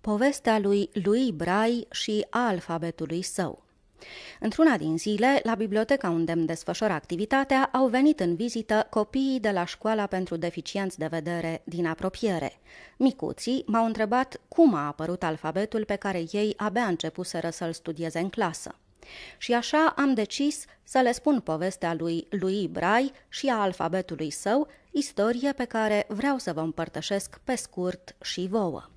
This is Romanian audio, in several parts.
Povestea lui Louis Braille și a alfabetului său. Într-una din zile, la biblioteca unde îmi desfășor activitatea, au venit în vizită copiii de la școala pentru deficienți de vedere din apropiere. Micuții m-au întrebat cum a apărut alfabetul pe care ei abia începuseră să-l studieze în clasă. Și așa am decis să le spun povestea lui Louis Braille și a alfabetului său, istorie pe care vreau să vă împărtășesc pe scurt și vouă.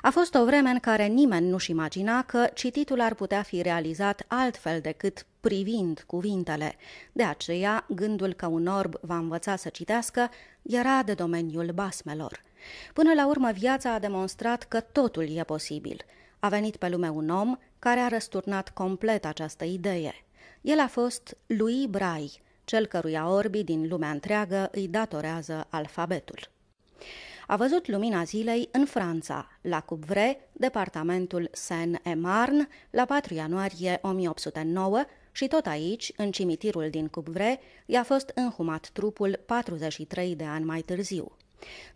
A fost o vreme în care nimeni nu-și imagina că cititul ar putea fi realizat altfel decât privind cuvintele. De aceea, gândul că un orb va învăța să citească era de domeniul basmelor. Până la urmă, viața a demonstrat că totul e posibil. A venit pe lume un om care a răsturnat complet această idee. El a fost Louis Braille, cel căruia orbii din lumea întreagă îi datorează alfabetul. A văzut lumina zilei în Franța, la Coupvray, departamentul Seine-et-Marne, la 4 ianuarie 1809 și tot aici, în cimitirul din Coupvray, i-a fost înhumat trupul 43 de ani mai târziu.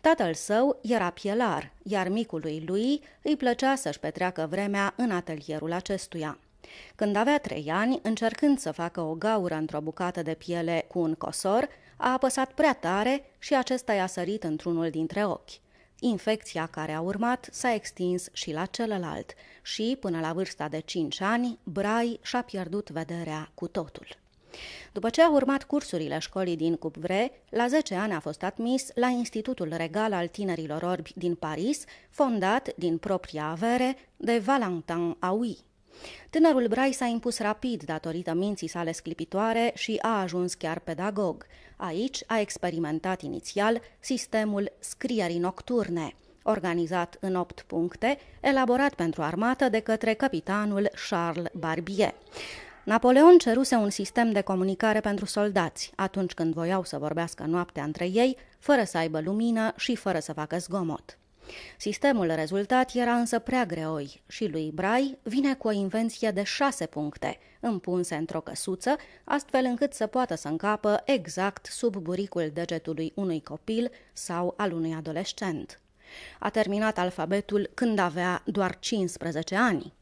Tatăl său era pielar, iar micului lui îi plăcea să-și petreacă vremea în atelierul acestuia. Când avea 3 ani, încercând să facă o gaură într-o bucată de piele cu un cosor, a apăsat prea tare și acesta i-a sărit într-unul dintre ochi. Infecția care a urmat s-a extins și la celălalt și, până la vârsta de 5 ani, Braille și-a pierdut vederea cu totul. După ce a urmat cursurile școlii din Coupvray, la 10 ani a fost admis la Institutul Regal al Tinerilor Orbi din Paris, fondat din propria avere de Valentin Hauy. Tânărul Braille s-a impus rapid datorită minții sale sclipitoare și a ajuns chiar pedagog. Aici a experimentat inițial sistemul scrierii nocturne, organizat în 8 puncte, elaborat pentru armată de către capitanul Charles Barbier. Napoleon ceruse un sistem de comunicare pentru soldați, atunci când voiau să vorbească noaptea între ei, fără să aibă lumină și fără să facă zgomot. Sistemul rezultat era însă prea greoi și lui Braille vine cu o invenție de 6 puncte, împunse într-o căsuță, astfel încât să poată să încapă exact sub buricul degetului unui copil sau al unui adolescent. A terminat alfabetul când avea doar 15 ani.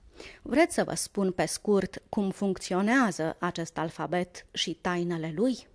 Vreți să vă spun pe scurt cum funcționează acest alfabet și tainele lui?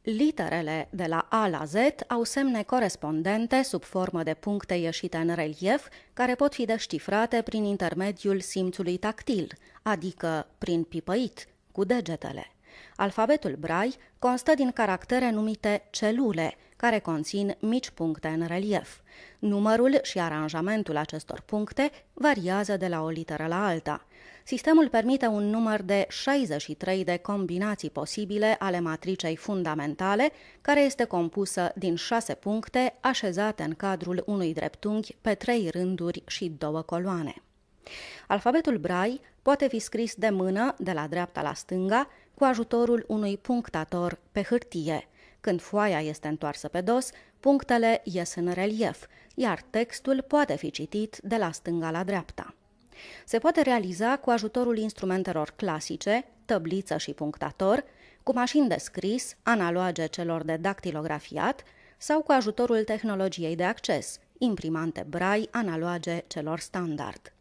Literele de la A la Z au semne corespondente sub formă de puncte ieșite în relief, care pot fi descifrate prin intermediul simțului tactil, adică prin pipăit, cu degetele. Alfabetul Braille constă din caractere numite celule, care conțin mici puncte în relief. Numărul și aranjamentul acestor puncte variază de la o literă la alta. Sistemul permite un număr de 63 de combinații posibile ale matricei fundamentale, care este compusă din 6 puncte așezate în cadrul unui dreptunghi pe 3 rânduri și 2 coloane. Alfabetul Braille poate fi scris de mână, de la dreapta la stânga, cu ajutorul unui punctator pe hârtie. Când foaia este întoarsă pe dos, punctele ies în relief, iar textul poate fi citit de la stânga la dreapta. Se poate realiza cu ajutorul instrumentelor clasice, tăbliță și punctator, cu mașini de scris, analoage celor de dactilografiat, sau cu ajutorul tehnologiei de acces, imprimante Braille analoage celor standard.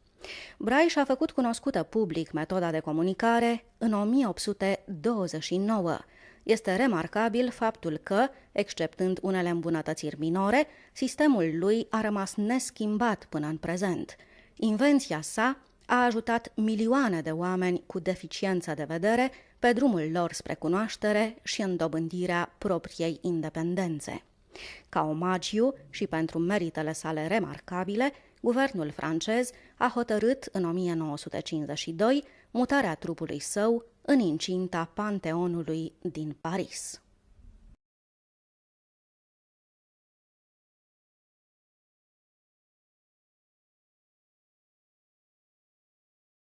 Braille și-a făcut cunoscută public metoda de comunicare în 1829. Este remarcabil faptul că, exceptând unele îmbunătățiri minore, sistemul lui a rămas neschimbat până în prezent. Invenția sa a ajutat milioane de oameni cu deficiență de vedere pe drumul lor spre cunoaștere și în dobândirea propriei independențe. Ca omagiu și pentru meritele sale remarcabile, guvernul francez a hotărât în 1952 mutarea trupului său în incinta Panteonului din Paris.